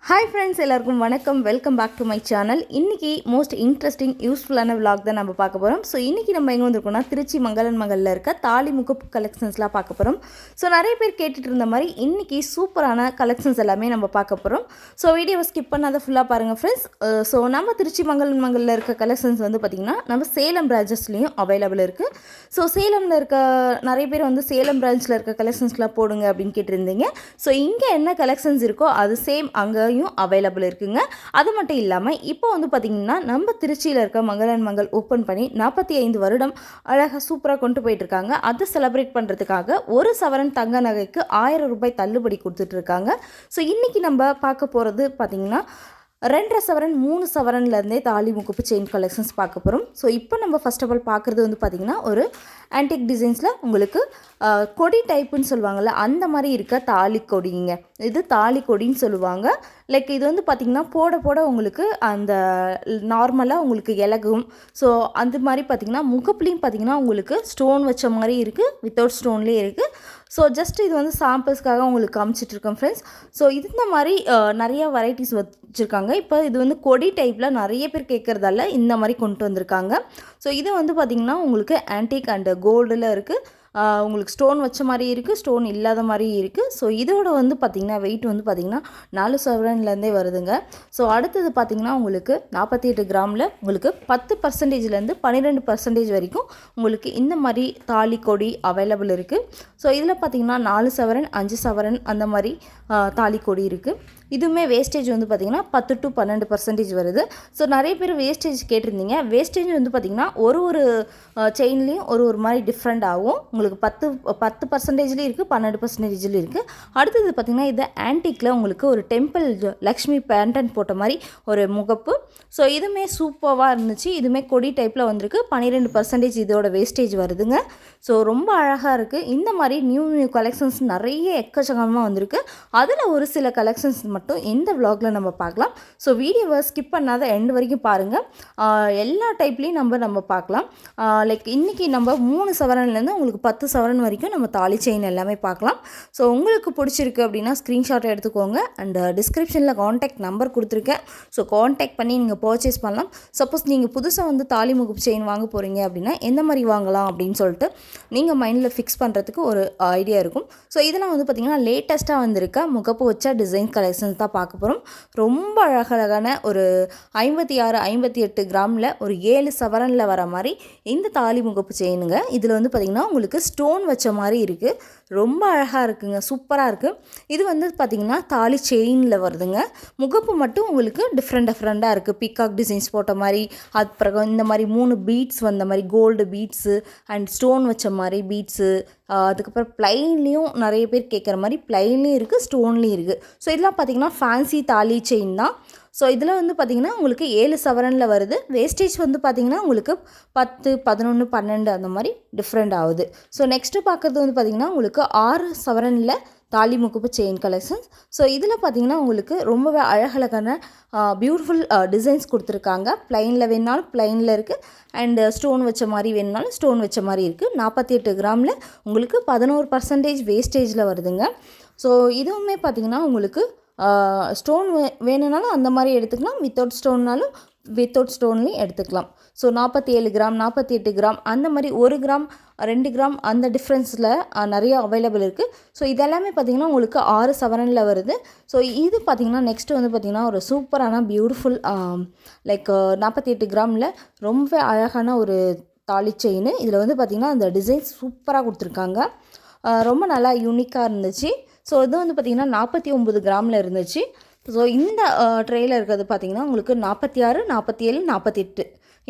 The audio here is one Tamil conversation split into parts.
ஹாய் ஃப்ரெண்ட்ஸ், எல்லாருக்கும் வணக்கம். Welcome back to my channel. இன்றைக்கி மோஸ்ட் இன்ட்ரெஸ்டிங் யூஸ்ஃபுல்லான விலாக் தான் நம்ம பார்க்க போகிறோம். ஸோ இன்றைக்கி நம்ம எங்கே வந்திருக்கோம்னா, திருச்சி மங்களன் மகளில் இருக்க தாலி முகப்பு கலெக்ஷன்ஸ்லாம் பார்க்க போகிறோம். ஸோ நிறைய பேர் கேட்டுட்டு இருந்த மாதிரி இன்றைக்கி சூப்பரான கலெக்ஷன்ஸ் எல்லாமே நம்ம பார்க்க போகிறோம். ஸோ வீடியோவை ஸ்கிப் பண்ணாத ஃபுல்லாக பாருங்கள் ஃப்ரெண்ட்ஸ். ஸோ நம்ம திருச்சி மங்களன் மகளில் இருக்க கலெக்ஷன்ஸ் வந்து பார்த்திங்கன்னா நம்ம சேலம் பிரான்ச்சஸ்லேயும் அவைலபிள் இருக்குது. ஸோ சேலமில் இருக்க நிறைய பேர் வந்து சேலம் பிரான்ச்சில் இருக்க கலெக்ஷன்ஸ்லாம் போடுங்க அப்படின்னு கேட்டிருந்தீங்க. ஸோ இங்கே என்ன கலெக்ஷன்ஸ் இருக்கோ அது சேம் அங்கேயும் அவைலபிள் இருக்குங்க. அது மட்டும் இல்லாமல் இப்போ வந்து பார்த்திங்கன்னா நம்ம திருச்சியில் இருக்க மங்களன் மங்கள் ஓப்பன் பண்ணி 45 வருடம் அழகாக சூப்பராக கொண்டு போயிட்டுருக்காங்க. அதை செலிப்ரேட் பண்ணுறதுக்காக ஒரு சவரன் தங்க நகைக்கு 1000 ரூபாய் தள்ளுபடி கொடுத்துட்ருக்காங்க. ஸோ இன்றைக்கி நம்ம பார்க்க போகிறது பார்த்திங்கன்னா 2.5 சவரன் 3 சவரன்லேருந்தே தாலி முகப்பு செயின் கலெக்ஷன்ஸ் பார்க்க போகிறோம். ஸோ இப்போ நம்ம ஃபர்ஸ்ட் ஆஃப் ஆல் பார்க்குறது வந்து பார்த்திங்கன்னா ஒரு ஆன்டிக் டிசைன்ஸில் உங்களுக்கு கொடி டைப்புன்னு சொல்லுவாங்கள்ல, அந்த மாதிரி இருக்க தாலி கொடிங்க. இது தாலி கொடின்னு சொல்லுவாங்க. லைக் இது வந்து பார்த்திங்கன்னா போட போட உங்களுக்கு அந்த நார்மலாக உங்களுக்கு இலகும். ஸோ அந்த மாதிரி பார்த்திங்கன்னா முகப்புலேயும் பார்த்திங்கன்னா உங்களுக்கு ஸ்டோன் வச்ச மாதிரி இருக்குது, வித்தவுட் ஸ்டோன்லேயே இருக்குது. ஸோ ஜஸ்ட் இது வந்து சாம்பிள்ஸ்க்காக உங்களுக்கு காமிச்சிட்ருக்கேன் ஃப்ரெண்ட்ஸ். ஸோ இந்த மாதிரி நிறைய வெரைட்டிஸ் வச்சுருக்காங்க. இப்போ இது வந்து கொடி டைப்பில் நிறைய பேர் கேட்குறதால இந்த மாதிரி கொண்டு வந்திருக்காங்க. ஸோ இது வந்து பார்த்திங்கன்னா உங்களுக்கு ஆன்டிக் அண்ட் கோல்டில் இருக்குது. உங்களுக்கு ஸ்டோன் வச்ச மாதிரி இருக்குது, ஸ்டோன் இல்லாத மாதிரி இருக்குது. ஸோ இதோட வந்து பார்த்திங்கன்னா வெயிட் வந்து பார்த்திங்கன்னா 4 சவரன்லேருந்தே வருதுங்க. ஸோ அடுத்தது பார்த்திங்கன்னா உங்களுக்கு 48 கிராமில் உங்களுக்கு 10%லேருந்து 12% வரைக்கும் உங்களுக்கு இந்த மாதிரி தாலி கொடி அவைலபிள் இருக்குது. ஸோ இதில் பார்த்திங்கன்னா 4 சவரன் 5 சவரன் அந்த மாதிரி தாலி கொடி இருக்குது. இதுவுமே வேஸ்டேஜ் வந்து பார்த்திங்கன்னா 10 to 12% வருது. ஸோ நிறைய பேர் வேஸ்டேஜ் கேட்டிருந்தீங்க. வேஸ்டேஜ் வந்து பார்த்திங்கன்னா ஒரு செயின்லேயும் ஒரு மாதிரி டிஃப்ரெண்ட் ஆகும். உங்களுக்கு 10%லேயும் இருக்குது, 12%லேயும் இருக்குது. அடுத்தது பார்த்திங்கன்னா இது ஆன்டிக்கில் உங்களுக்கு ஒரு டெம்பிள் லக்ஷ்மி பேண்டன் போட்ட மாதிரி ஒரு முகப்பு. ஸோ இதுவுமே சூப்பராக இருந்துச்சு. இதுவுமே கொடி டைப்பில் வந்திருக்கு. 12% இதோட வேஸ்டேஜ் வருதுங்க. ஸோ ரொம்ப அழகாக இருக்குது. இந்த மாதிரி நியூ கலெக்ஷன்ஸ் நிறைய எக்கச்சக்கமாக வந்திருக்கு. அதில் ஒரு சில கலெக்ஷன்ஸ் மட்டும் இந்த விலாகில் நம்ம பார்க்கலாம். ஸோ வீடியோவை ஸ்கிப் பண்ணாத எண்ட் வரைக்கும் பாருங்கள். எல்லா டைப்லேயும் நம்ம பார்க்கலாம். லைக் இன்றைக்கி நம்ம 3 சவரன்லேருந்து உங்களுக்கு 10 சவரன் வரைக்கும் நம்ம தாலி செயின் எல்லாமே பார்க்கலாம். ஸோ உங்களுக்கு பிடிச்சிருக்கு அப்படின்னா ஸ்க்ரீன்ஷாட் எடுத்துக்கோங்க. அண்ட் டிஸ்கிரிப்ஷனில் காண்டாக்ட் நம்பர் கொடுத்துருக்கேன். ஸோ காண்டாக்ட் பண்ணி நீங்கள் பர்ச்சேஸ் பண்ணலாம். சப்போஸ் நீங்கள் புதுசாக வந்து தாலி முகப்பு செயின் வாங்க போகிறீங்க அப்படின்னா எந்த மாதிரி வாங்கலாம் அப்படின்னு சொல்லிட்டு நீங்கள் மைண்டில் ஃபிக்ஸ் பண்ணுறதுக்கு ஒரு ஐடியா இருக்கும். ஸோ இதெல்லாம் வந்து பார்த்திங்கன்னா லேட்டஸ்ட்டாக வந்திருக்க முகப்பு வச்ச டிசைன் கலெக்ஷன்ஸ் தான் பார்க்க போகிறோம். ரொம்ப அழகழகான ஒரு 56-58 கிராமில் ஒரு 7 சவரனில் வர மாதிரி இந்த தாலி முகப்பு செயினுங்க. இதில் வந்து பார்த்திங்கன்னா உங்களுக்கு ஸ்டோன் வச்ச மாதிரி இருக்குது. ரொம்ப அழகாக இருக்குங்க, சூப்பராக இருக்குது. இது வந்து பார்த்திங்கன்னா தாலி செயினில் வருதுங்க. முகப்பு மட்டும் உங்களுக்கு டிஃப்ரெண்ட்டாக இருக்குது. பீகாக் டிசைன்ஸ் போட்ட மாதிரி, அப்புறம் இந்த மாதிரி 3 பீட்ஸ் வந்த மாதிரி கோல்டு பீட்ஸு அண்ட் ஸ்டோன் வச்ச மாதிரி பீட்ஸு. அதுக்கப்புறம் ப்ளைன்லேயும் நிறைய பேர் கேட்குற மாதிரி ப்ளைன்லேயும் இருக்குது, ஸ்டோன்லேயும் இருக்குது. ஸோ இதெல்லாம் பார்த்திங்கன்னா ஃபேன்சி தாலி செயின் தான். ஸோ இதில் வந்து பார்த்திங்கன்னா உங்களுக்கு 7 சவரனில் வருது. வேஸ்டேஜ் வந்து பார்த்திங்கன்னா உங்களுக்கு 10, 11, 12 அந்த மாதிரி டிஃப்ரெண்ட் ஆகுது. ஸோ நெக்ஸ்ட்டு பார்க்குறது வந்து பார்த்திங்கன்னா உங்களுக்கு 6 சவரனில் தாலி முகப்பு செயின் கலெக்ஷன்ஸ். ஸோ இதில் பார்த்திங்கன்னா உங்களுக்கு ரொம்பவே அழகழகான பியூட்டிஃபுல் டிசைன்ஸ் கொடுத்துருக்காங்க. ப்ளைனில் வேணுனாலும் ப்ளைனில் இருக்குது, அண்டு ஸ்டோன் வச்ச மாதிரி வேணுனாலும் ஸ்டோன் வச்ச மாதிரி இருக்குது. 48 கிராமில் உங்களுக்கு 11% வேஸ்டேஜில் வருதுங்க. ஸோ இதுவுமே பார்த்திங்கன்னா உங்களுக்கு ஸ்டோன் வேணுனாலும் அந்த மாதிரி எடுத்துக்கலாம், வித்தவுட் ஸ்டோன்லேயும் எடுத்துக்கலாம். ஸோ 47 கிராம் 48 கிராம் அந்த மாதிரி 1 கிராம் 2 கிராம் அந்த டிஃப்ரென்ஸில் நிறைய அவைலபிள் இருக்குது. ஸோ இதெல்லாமே பார்த்திங்கன்னா உங்களுக்கு 6 சவரனில் வருது. ஸோ இது பார்த்திங்கன்னா நெக்ஸ்ட்டு வந்து பார்த்திங்கன்னா ஒரு சூப்பரான பியூட்டிஃபுல் லைக் 48 கிராமில் ரொம்ப அழகான ஒரு தாலி செயின். இதில் வந்து பார்த்திங்கன்னா அந்த டிசைன் சூப்பராக கொடுத்துருக்காங்க. ரொம்ப நல்லா யூனிக்காக இருந்துச்சு. ஸோ இது வந்து பார்த்திங்கன்னா 49 கிராமில் இருந்துச்சு. ஸோ இந்த ட்ரேயில் இருக்கிறது பார்த்திங்கன்னா உங்களுக்கு 46, 47, 48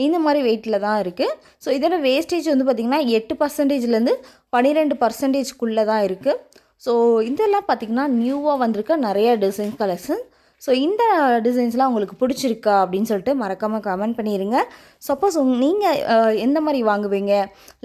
இந்த மாதிரி வெயிட்டில் தான் இருக்குது. ஸோ இதோட வேஸ்டேஜ் வந்து பார்த்திங்கன்னா 8%லேருந்து 12%க்குள்ளே தான் இருக்குது. ஸோ இதெல்லாம் பார்த்திங்கன்னா நியூவாக வந்திருக்க நிறைய டிசைன் கலெக்ஷன். ஸோ இந்த டிசைன்ஸ்லாம் உங்களுக்கு பிடிச்சிருக்கா அப்படின்னு சொல்லிட்டு மறக்காமல் கமெண்ட் பண்ணிடுங்க. சப்போஸ் நீங்கள் எந்த மாதிரி வாங்குவீங்க,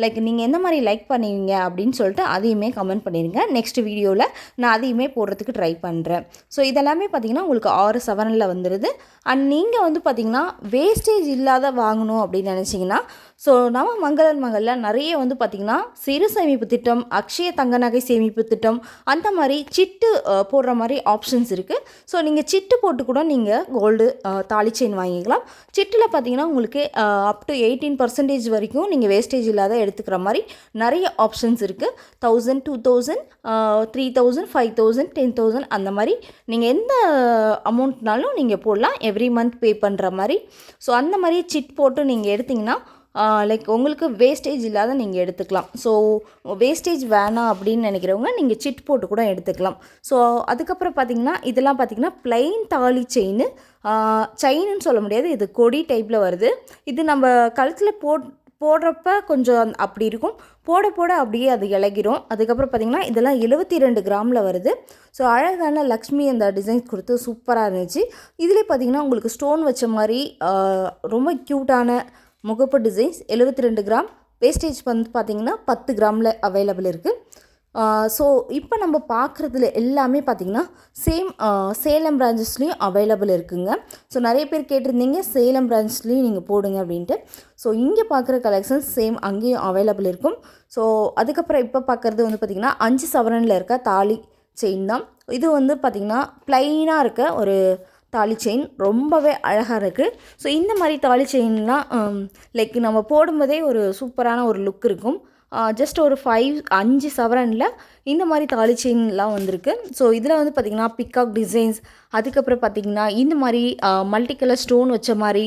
லைக் நீங்கள் எந்த மாதிரி லைக் பண்ணுவீங்க அப்படின்னு சொல்லிட்டு அதையுமே கமெண்ட் பண்ணிடுங்க. நெக்ஸ்ட் வீடியோவில் நான் அதையுமே போடுறதுக்கு ட்ரை பண்ணுறேன். ஸோ இதெல்லாமே பார்த்திங்கன்னா உங்களுக்கு 6 சவரனில் வந்துடுது. அண்ட் நீங்கள் வந்து பார்த்திங்கன்னா வேஸ்டேஜ் இல்லாத வாங்கணும் அப்படின்னு நினச்சிங்கன்னா ஸோ நம்ம மங்களன் மகளில் நிறைய வந்து பார்த்திங்கன்னா சிறு சேமிப்பு திட்டம், அக்ஷய தங்க நகை சேமிப்பு திட்டம், அந்த மாதிரி சிட்டு போடுற மாதிரி ஆப்ஷன்ஸ் இருக்குது. ஸோ நீங்கள் சிட்டு சிட்டு போட்டு கூட நீங்கள் கோல்டு தாலி செயின் வாங்கிக்கலாம். சிட்டில் பார்த்தீங்கன்னா உங்களுக்கு அப் டு 18% வரைக்கும் நீங்கள் வேஸ்டேஜ் இல்லாத எடுத்துக்கிற மாதிரி நிறைய ஆப்ஷன்ஸ் இருக்குது. 1000, 2000, 3000, 5000, 10,000 அந்த மாதிரி நீங்கள் எந்த அமௌண்ட்னாலும் நீங்கள் போடலாம், எவ்ரி மந்த் பே பண்ணுற மாதிரி. ஸோ அந்த மாதிரி சிட் போட்டு நீங்கள் எடுத்திங்கன்னா லைக் உங்களுக்கு வேஸ்டேஜ் இல்லாத நீங்கள் எடுத்துக்கலாம். ஸோ வேஸ்டேஜ் வேணாம் அப்படின்னு நினைக்கிறவங்க நீங்கள் சிட் போட்டு கூட எடுத்துக்கலாம். ஸோ அதுக்கப்புறம் பார்த்திங்கன்னா இதெல்லாம் பார்த்திங்கன்னா ப்ளைன் தாலி செயின்னு சொல்ல முடியாது, இது கொடி டைப்பில் வருது. இது நம்ம கழுத்தில் போடுறப்ப கொஞ்சம் அப்படி இருக்கும், போட போட அப்படியே அது இலகிரும். அதுக்கப்புறம் பார்த்திங்கன்னா இதெல்லாம் 72 கிராமில் வருது. ஸோ அழகான லக்ஷ்மி அந்த டிசைன்ஸ் கொடுத்து சூப்பராக இருந்துச்சு. இதிலே பார்த்திங்கன்னா உங்களுக்கு ஸ்டோன் வச்ச மாதிரி ரொம்ப க்யூட்டான முகப்பு டிசைன்ஸ் 72 கிராம். வேஸ்டேஜ் வந்து பார்த்திங்கன்னா 10 கிராமில் அவைலபிள் இருக்குது. ஸோ இப்போ நம்ம பார்க்குறதுல எல்லாமே பார்த்திங்கன்னா சேலம் பிரான்ச்சஸ்லேயும் அவைலபிள் இருக்குங்க. ஸோ நிறைய பேர் கேட்டிருந்தீங்க சேலம் பிரான்ச்லேயும் நீங்கள் போடுங்க அப்படின்ட்டு. ஸோ இங்கே பார்க்குற கலெக்ஷன்ஸ் சேம் அங்கேயும் அவைலபிள் இருக்கும். ஸோ அதுக்கப்புறம் இப்போ பார்க்குறது வந்து பார்த்திங்கன்னா 5 சவரனில் இருக்க தாலி செயின் தான். இது வந்து பார்த்திங்கன்னா ப்ளைனாக இருக்க ஒரு தாலி செயின் ரொம்பவே அழகாக இருக்குது. ஸோ இந்த மாதிரி தாலி செயின்லாம் லைக் நம்ம போடும்போதே ஒரு சூப்பரான ஒரு லுக் இருக்கும். ஜஸ்ட் ஒரு 5 சவரனில் இந்த மாதிரி தாலி செயின்லாம் வந்திருக்கு. ஸோ இதில் வந்து பார்த்திங்கன்னா பிக்காக் டிசைன்ஸ், அதுக்கப்புறம் பார்த்திங்கன்னா இந்த மாதிரி மல்டி கலர் ஸ்டோன் வச்ச மாதிரி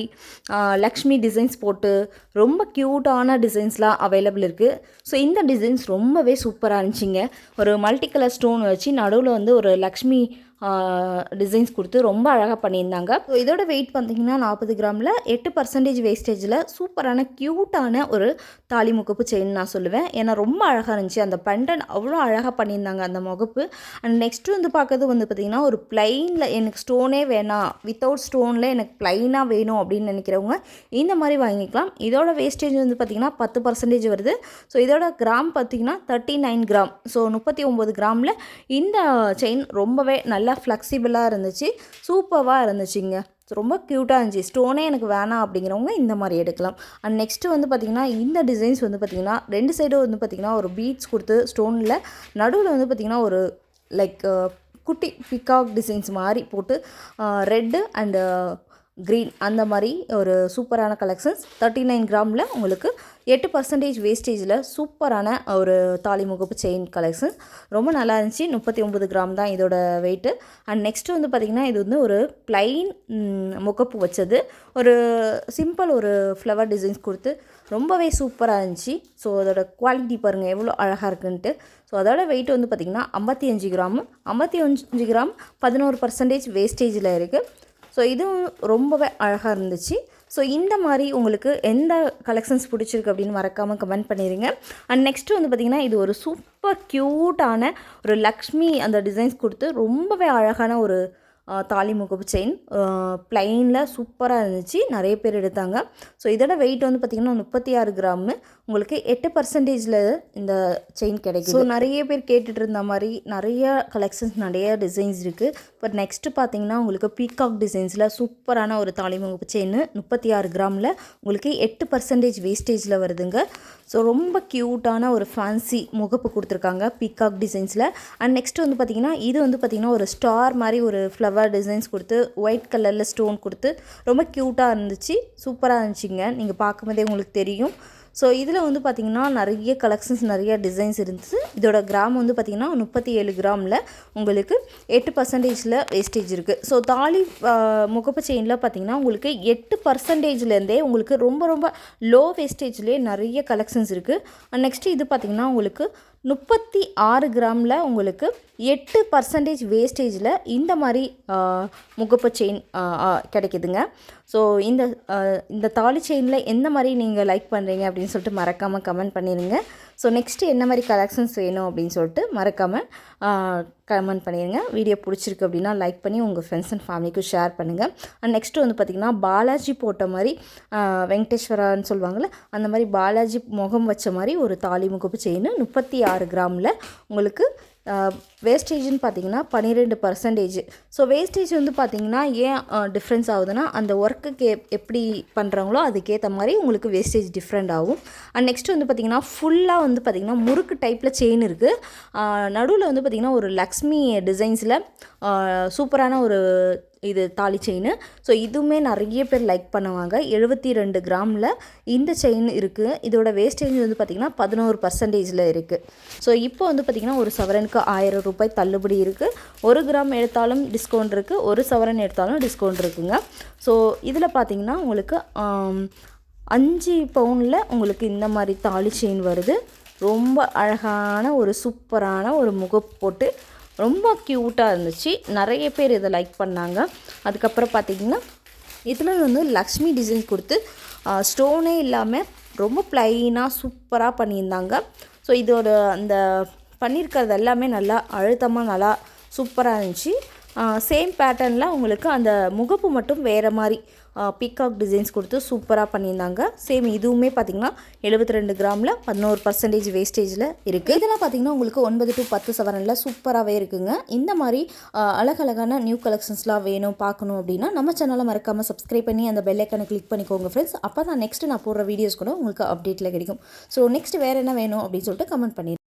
லக்ஷ்மி டிசைன்ஸ் போட்டு ரொம்ப க்யூட்டான டிசைன்ஸ்லாம் அவைலபிள் இருக்குது. ஸோ இந்த டிசைன்ஸ் ரொம்பவே சூப்பராக இருந்துச்சுங்க. ஒரு மல்டி கலர் ஸ்டோன் வச்சு நடுவில் வந்து ஒரு லக்ஷ்மி டிசைன்ஸ் கொடுத்து ரொம்ப அழகாக பண்ணியிருந்தாங்க. ஸோ இதோட வெயிட் பார்த்திங்கன்னா 40 கிராமில் 8% வேஸ்டேஜில் சூப்பரான க்யூட்டான ஒரு தாலி முகப்பு செயின் நான் சொல்லுவேன். ஏன்னா ரொம்ப அழகாக இருந்துச்சு, அந்த பெண்டன் அவ்வளோ அழகாக பண்ணியிருந்தாங்க அந்த முகப்பு. அண்ட் நெக்ஸ்ட்டு வந்து பார்க்கறது வந்து பார்த்திங்கன்னா ஒரு ப்ளைனில் எனக்கு ஸ்டோனே வேணாம், வித்தவுட் ஸ்டோனில் எனக்கு ப்ளைனாக வேணும் அப்படின்னு நினைக்கிறவங்க இந்த மாதிரி வாங்கிக்கலாம். இதோட வேஸ்டேஜ் வந்து பார்த்திங்கன்னா 10% வருது. ஸோ இதோட கிராம் பார்த்திங்கன்னா 39 கிராம். ஸோ 39 கிராமில் இந்த செயின் ரொம்பவே நல்லா ஃப்ளெக்சிபிளாக இருந்துச்சு, சூப்பராக இருந்துச்சுங்க. ரொம்ப க்யூட்டாக இருந்துச்சு. ஸ்டோனே எனக்கு வேணாம் அப்படிங்கிறவங்க இந்த மாதிரி எடுக்கலாம். அண்ட் நெக்ஸ்ட்டு வந்து பார்த்திங்கன்னா இந்த டிசைன்ஸ் வந்து பார்த்திங்கன்னா 2 சைடும் வந்து பார்த்திங்கன்னா ஒரு பீட்ஸ் கொடுத்து ஸ்டோனில் நடுவில் வந்து பார்த்திங்கன்னா ஒரு லைக் குட்டி பிகாக் டிசைன்ஸ் மாதிரி போட்டு ரெட்டு அண்டு க்ரீன் அந்த மாதிரி ஒரு சூப்பரான கலெக்ஷன்ஸ். 39 கிராமில் உங்களுக்கு 8% வேஸ்டேஜில் சூப்பரான ஒரு தாலி முகப்பு செயின் கலெக்ஷன்ஸ் ரொம்ப நல்லா இருந்துச்சு. 39 கிராம் தான் இதோட வெயிட்டு. அண்ட் நெக்ஸ்ட்டு வந்து பார்த்திங்கன்னா இது வந்து ஒரு ப்ளைன் முகப்பு வச்சது, ஒரு சிம்பிள் ஒரு ஃப்ளவர் டிசைன்ஸ் கொடுத்து ரொம்பவே சூப்பராக இருந்துச்சு. ஸோ அதோட குவாலிட்டி பாருங்கள் எவ்வளோ அழகாக இருக்குன்ட்டு. ஸோ அதோட வெயிட் வந்து பார்த்திங்கன்னா 55 கிராம். 55 கிராம் 11% வேஸ்டேஜில் இருக்குது. ஸோ இதுவும் ரொம்பவே அழகாக இருந்துச்சு. ஸோ இந்த மாதிரி உங்களுக்கு எந்த கலெக்ஷன்ஸ் பிடிச்சிருக்கு அப்படின்னு மறக்காமல் கமெண்ட் பண்ணிடுங்க. அண்ட் நெக்ஸ்ட்டு வந்து பார்த்திங்கன்னா இது ஒரு சூப்பர் க்யூட்டான ஒரு லக்ஷ்மி அந்த டிசைன்ஸ் கொடுத்து ரொம்பவே அழகான ஒரு தாலி முகப்பு செயின் ப்ளைனில் சூப்பராக இருந்துச்சு, நிறைய பேர் எடுத்தாங்க. ஸோ இதோட வெயிட் வந்து பார்த்திங்கன்னா 36 கிராமு. உங்களுக்கு 8%ல் இந்த செயின் கிடைக்கும். ஸோ நிறைய பேர் கேட்டுட்டு இருந்த மாதிரி நிறைய கலெக்ஷன்ஸ் நிறைய டிசைன்ஸ் இருக்குது. பட் நெக்ஸ்ட்டு பார்த்திங்கன்னா உங்களுக்கு பீகாக் டிசைன்ஸில் சூப்பரான ஒரு தாலி முகப்பு செயின் 36 கிராமில் உங்களுக்கு 8% வேஸ்டேஜில் வருதுங்க. ஸோ ரொம்ப க்யூட்டான ஒரு ஃபேன்சி முகப்பு கொடுத்துருக்காங்க பீகாக் டிசைன்ஸில். அண்ட் நெக்ஸ்ட்டு வந்து பார்த்திங்கன்னா இது வந்து பார்த்திங்கன்னா ஒரு ஸ்டார் மாதிரி ஒரு ஃப்ளவர் டிசைன்ஸ் கொடுத்து ஒயிட் கலரில் ஸ்டோன் கொடுத்து ரொம்ப க்யூட்டாக இருந்துச்சு, சூப்பராக இருந்துச்சுங்க. நீங்கள் பார்க்கும்போதே உங்களுக்கு தெரியும். ஸோ இதில் வந்து பார்த்திங்கன்னா நிறைய கலெக்ஷன்ஸ் நிறைய டிசைன்ஸ் இருந்துச்சு. இதோட கிராம் வந்து பார்த்திங்கன்னா 37 கிராமில் உங்களுக்கு 8%ல் வேஸ்டேஜ் இருக்குது. ஸோ தாலி முகப்பு செயினில் பார்த்திங்கன்னா உங்களுக்கு 8%லேருந்தே உங்களுக்கு ரொம்ப ரொம்ப லோ வேஸ்டேஜ்லேயே நிறைய கலெக்ஷன்ஸ் இருக்குது. அண்ட் நெக்ஸ்ட்டு இது பார்த்திங்கன்னா உங்களுக்கு 36 கிராமில் உங்களுக்கு 8% வேஸ்டேஜில் இந்த மாதிரி முகப்பு செயின் கிடைக்குதுங்க. ஸோ இந்த தாலி செயினில் எந்த மாதிரி நீங்கள் லைக் பண்ணுறீங்க அப்படின்னு சொல்லிட்டு மறக்காமல் கமெண்ட் பண்ணிடுங்க. ஸோ நெக்ஸ்ட்டு என்ன மாதிரி கலெக்ஷன்ஸ் வேணும் அப்படின்னு சொல்லிட்டு மறக்காமல் கமெண்ட் பண்ணிடுங்க. வீடியோ பிடிச்சிருக்கு அப்படின்னா லைக் பண்ணி உங்கள் ஃப்ரெண்ட்ஸ் அண்ட் ஃபேமிலிக்கும் ஷேர் பண்ணுங்கள். அண்ட் நெக்ஸ்ட்டு வந்து பார்த்திங்கன்னா பாலாஜி போட்ட மாதிரி வெங்கடேஸ்வரான்னு சொல்லுவாங்கள்ல அந்த மாதிரி பாலாஜி முகம் வச்ச மாதிரி ஒரு தாலி முகப்பு செயின் 36 கிராமில் உங்களுக்கு வேஸ்டேஜ்னு பார்த்திங்கன்னா 12%. ஸோ வேஸ்டேஜ் வந்து பார்த்திங்கன்னா ஏன் டிஃப்ரென்ஸ் ஆகுதுன்னா அந்த ஒர்க்குக்கு எப்படி பண்ணுறாங்களோ அதுக்கேற்ற மாதிரி உங்களுக்கு வேஸ்டேஜ் டிஃப்ரெண்ட் ஆகும். அண்ட் நெக்ஸ்ட் வந்து பார்த்திங்கன்னா ஃபுல்லாக வந்து பார்த்திங்கன்னா முறுக்கு டைப்பில் செயின் இருக்குது. நடுவில் வந்து பார்த்திங்கன்னா ஒரு லக்ஷ்மி டிசைன்ஸில் சூப்பரான ஒரு இது தாலி செயின். ஸோ இதுவுமே நிறைய பேர் லைக் பண்ணுவாங்க. 72 கிராமில் இந்த செயின் இருக்குது. இதோட வேஸ்டேஜ் வந்து பார்த்திங்கன்னா 11% இருக்குது. ஸோ இப்போ வந்து பார்த்திங்கன்னா ஒரு சவரனுக்கு 1000 ரூபாய் தள்ளுபடி இருக்குது. 1 கிராம் எடுத்தாலும் டிஸ்கவுண்ட் இருக்குது, 1 சவரன் எடுத்தாலும் டிஸ்கவுண்ட் இருக்குங்க. ஸோ இதில் பார்த்திங்கன்னா உங்களுக்கு 5 பவுனில் உங்களுக்கு இந்த மாதிரி தாலி செயின் வருது. ரொம்ப அழகான ஒரு சூப்பரான ஒரு முகப்பு போட்டு ரொம்ப க்யூட்டாக இருந்துச்சு. நிறைய பேர் இதை லைக் பண்ணாங்க. அதுக்கப்புறம் பார்த்திங்கன்னா இதில் வந்து லக்ஷ்மி டிசைன் கொடுத்து ஸ்டோனே இல்லாமல் ரொம்ப ப்ளைனாக சூப்பராக பண்ணியிருந்தாங்க. ஸோ இதோட அந்த பண்ணியிருக்கிறது எல்லாமே நல்லா அழுத்தமாக நல்லா சூப்பராக இருந்துச்சு. சேம் பேட்டர்னில் உங்களுக்கு அந்த முகப்பு மட்டும் வேறு மாதிரி பீகாக் டிசைன்ஸ் கொடுத்து சூப்பராக பண்ணியிருந்தாங்க. சேம் இதுவுமே பார்த்திங்கன்னா 72 கிராமில் 11% வேஸ்டேஜில் இருக்குது. இதெல்லாம் பார்த்திங்கன்னா உங்களுக்கு 9 to 10 சவரனில் சூப்பராகவே இருக்குங்க. இந்த மாதிரி அழகழகான நியூ கலெக்ஷன்ஸ்லாம் வேணும் பார்க்கணும் அப்படின்னா நம்ம சேனலை மறக்காமல் சப்ஸ்கிரைப் பண்ணி அந்த பெல் ஐக்கானை கிளிக் பண்ணிக்கோங்க ஃப்ரெண்ட்ஸ். அப்போ தான் நெக்ஸ்ட்டு நான் போடுற வீடியோஸ் கூட உங்களுக்கு அப்டேட்டில் கிடைக்கும். ஸோ நெக்ஸ்ட் வேறு என்ன வேணும் அப்படின்னு சொல்லிட்டு கமெண்ட் பண்ணி